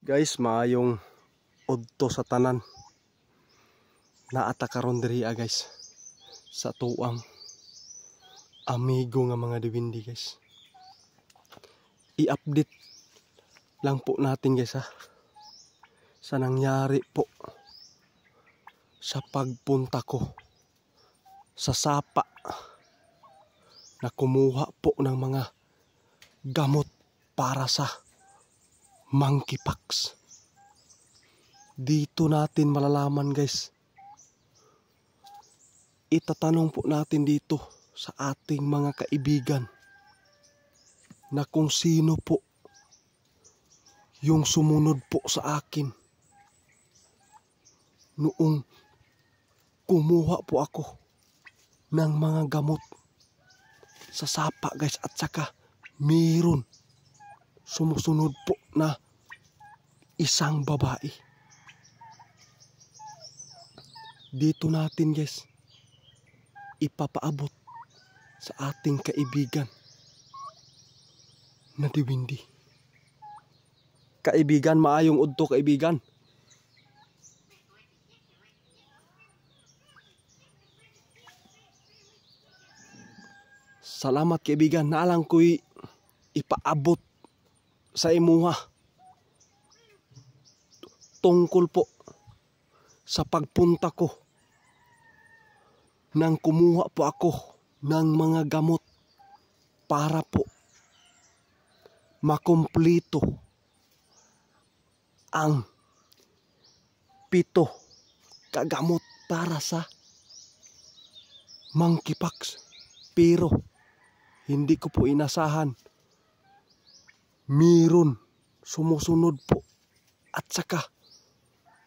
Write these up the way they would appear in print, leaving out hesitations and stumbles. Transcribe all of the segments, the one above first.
Guys, maayong udto sa tanan. Naata karon diri guys sa tuang amigo nga mga diwindi guys. I-update lang po natin guys sa nangyari po sa pagpunta ko sa sapa na kumuha po ng mga gamot para sa monkeypox. Dito natin malalaman guys. Itatanong po natin dito sa ating mga kaibigan na kung sino po yung sumunod po sa akin noong kumuha po ako ng mga gamot sa sapa guys, at saka mayroon sumusunod po na isang babae. Dito natin guys ipapaabot sa ating kaibigan na diwindi. Kaibigan, maayong udto kaibigan. Salamat kaibigan, naalang ko'y ipaabot sa imuha tungkol po sa pagpunta ko nang kumuha po ako ng mga gamot para po makumpleto ang 7 kagamot para sa monkeypox. Pero hindi ko po inasahan mayroon sumusunod po, at saka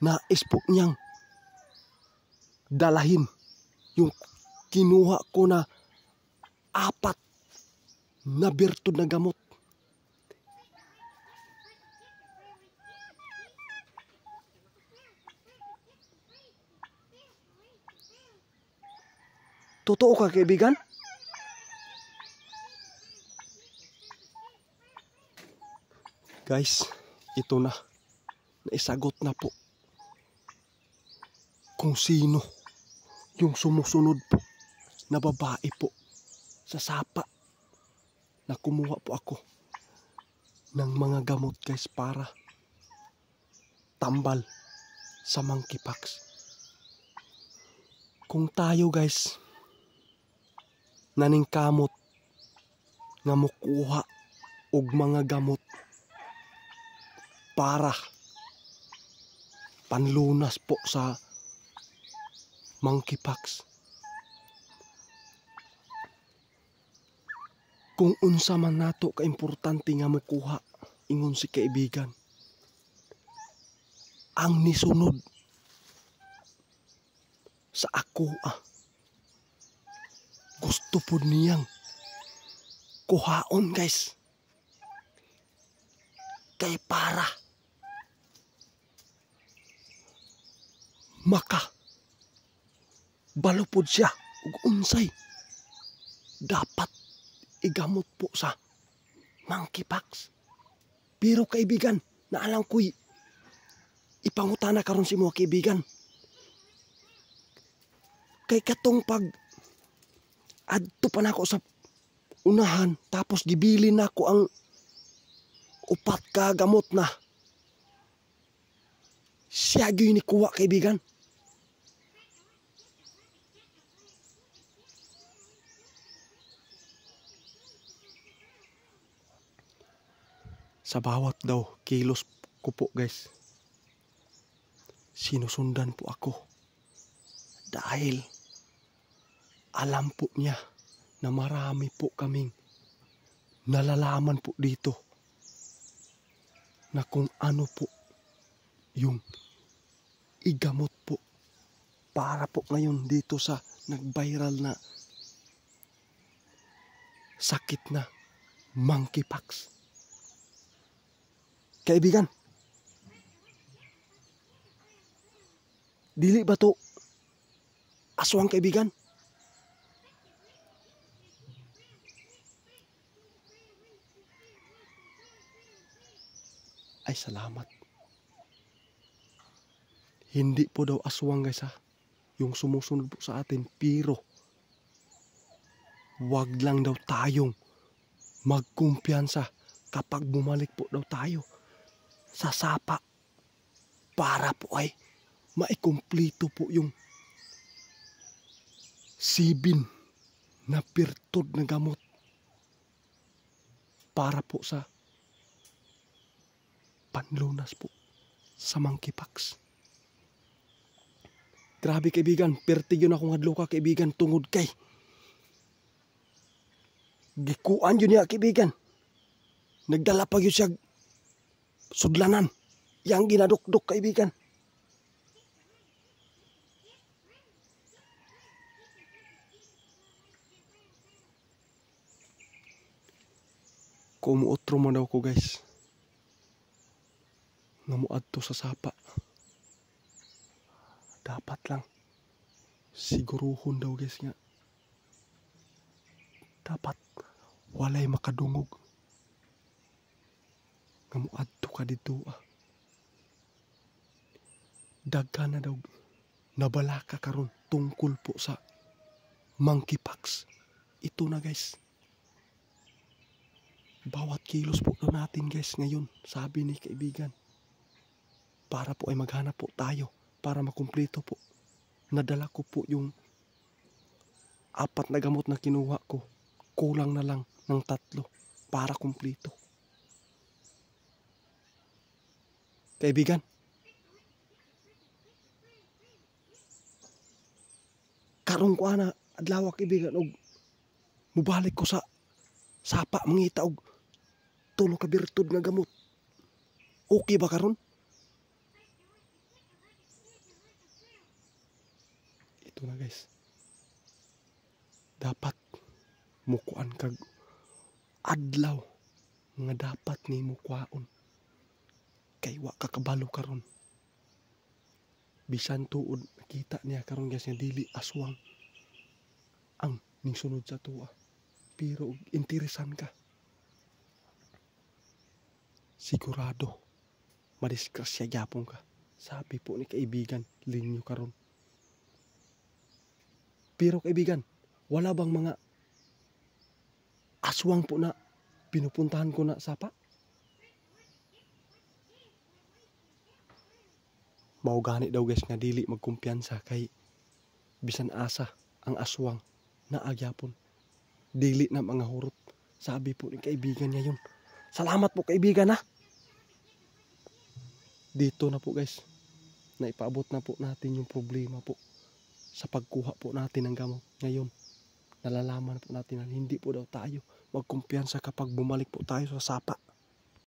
nais po niyang dalahin yung kinuha ko na 4 na bertud na gamot. Totoo ka kaibigan? Guys, ito na. Naisagot na po kung sino yung sumusunod po na babae po sa sapa na kumuha po ako ng mga gamot guys para tambal sa monkeypox. Kung tayo guys naningkamot nga mukuha og mga gamot para panlunas po sa monkeypox, kung unsa man nato kaimportante nga mukuha, ingon si kaibigan, ang nisunod sa ako gusto po niyang kuhaon guys, kay para maka balupod siya ug unsay dapat igamot po sa monkeypox. Pero kaibigan, naalang ko'y ipangutana karon si mga kaibigan, kay katong pag adto pa nako sa unahan tapos gibili nako ang 4 ka gamot na siya gyud ni kuha kaibigan. Sa bawat daw kilos ko po guys, sinusundan po ako dahil alam po niya na marami po kaming nalalaman po dito na kung ano po yung igamot po para po ngayon dito sa nag-viral na sakit na monkeypox. Kaibigan, dili ba to aswang kaibigan? Ay salamat. Hindi po daw aswang guys ha, yung sumusunod po sa atin, pero wag lang daw tayong magkumpiyansa kapag bumalik po daw tayo sa sapa para po ay maikumplito po yung 7 na pirtod na gamot para po sa panlunas po sa monkeypox. Grabe kaibigan, perti yun akong hadlo ka kaibigan tungod kay gikuan yun niya kaibigan. Nagdala pa yun siya sudlanan. Yang ginadukdok kaibigan. Kumuotro mo daw ko guys. Ngamuad to sa sapa. Dapat lang siguruhon daw guys nga. Dapat walay makadungog. Ngamuad to ka dito ah. Dagka na daw nabalaka karon tungkol po sa monkeypox. Ito na guys. Bawat kilos po daw natin guys ngayon, sabi ni kaibigan. Para po ay maghanap po tayo, para makumpleto po. Nadala ko po yung 4 na gamot na kinuha ko. Kulang na lang ng 3 para kumpleto. Kaibigan, karong ko ana adlaw kaibigan og mubalik ko sa sapa mangita og 3 ka birtud nga gamot. Okay ba karon? Ito na guys. Dapat mukuan kag adlaw nga dapat nimo kuhaon. Kay wa kakabalo karon. Bisan tuod nakita niya karon guys nga dili aswang ang ning sunod sa tuwa. Pero interesan ka. Sigurado madiskrasya gyapon ka. Sabi po ni kaibigan linyo karon. Pero kaibigan, wala bang mga aswang po na pinupuntahan ko na sapa? Mao gani daw guys nga dili magkumpiyansa kay bisan asa ang aswang na agyapon. Dili na mga hurot. Sabi po ni kaibigan niya yun. Salamat po kaibigan ha. Dito na po guys. Naipaabot na po natin yung problema po. Sa pagkuha po natin ng gamot. Ngayon, nalalaman po natin na hindi po daw tayo magkumpiyansa kapag bumalik po tayo sa sapa.